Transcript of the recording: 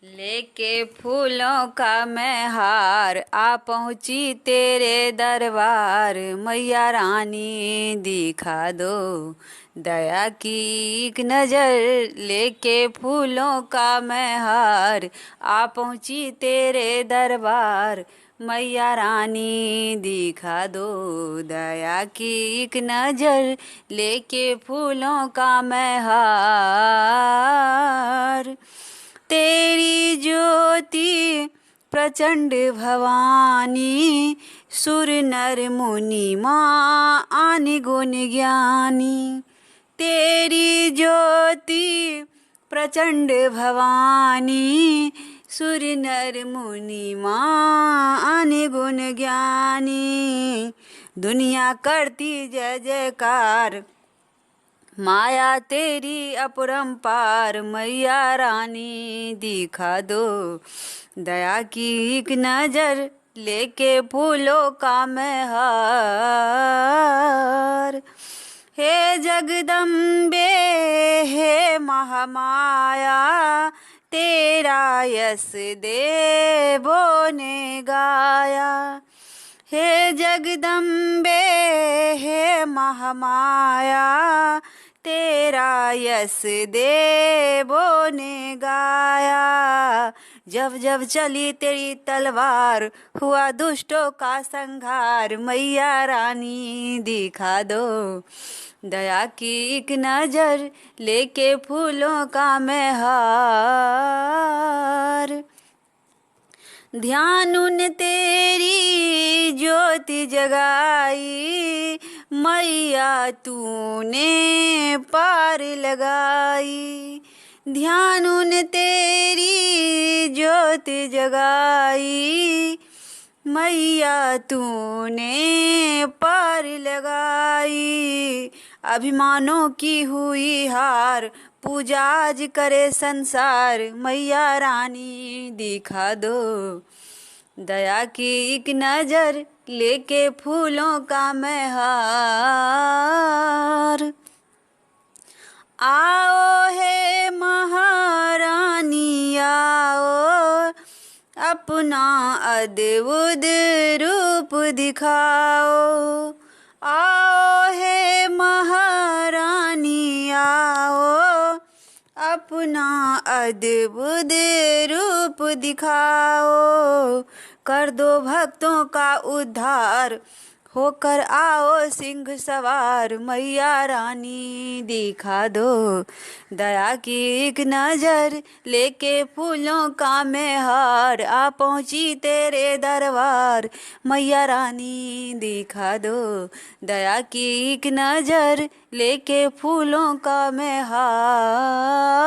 लेके फूलों का मैं हार आ पहुँची तेरे दरबार। मैया रानी दिखा दो दया की एक नज़र। लेके फूलों का मैं हार आ पहुँची तेरे दरबार। मैया रानी दिखा दो दया की एक नज़र। लेके फूलों का मैं हार। तेरी ज्योति प्रचंड भवानी, सुर नर मुनि माँ आनि गुण ज्ञानी। तेरी ज्योति प्रचंड भवानी, सुर नर मुनि माँ आनि गुण ज्ञानी। दुनिया करती जय जयकार, माया तेरी अपरंपार। मैया रानी दिखा दो दया की एक नज़र। लेके फूलों का मैं हार। हे जगदम्बे हे महामाया, तेरा यश देवों ने गाया। हे जगदम्बे हे महामाया, तेरा यश देवों ने गाया। जब जब चली तेरी तलवार, हुआ दुष्टों का संहार। मैया रानी दिखा दो दया की एक नज़र। लेके फूलों का मैं हार। ध्यान उन तेरी ज्योति जगाई, मैया तूने पार लगाई। ध्यान उन तेरी ज्योति जगाई, मैया तूने पार लगाई। अभिमानों की हुई हार, पूजा आज करे संसार। मैया रानी दिखा दो दया की एक नज़र। लेके फूलों का मैं हार। आओ हे महारानी आओ, अपना अद्भुत रूप दिखाओ। आओ हे महारानी आओ, अपना अद्भुत रूप दिखाओ। कर दो भक्तों का उद्धार, होकर आओ सिंह सवार। मैया रानी दिखा दो दया की एक नज़र। लेके फूलों का मैं हार आ पहुँची तेरे दरबार। मैया रानी दिखा दो दया की एक नज़र। लेके फूलों का मैं हार।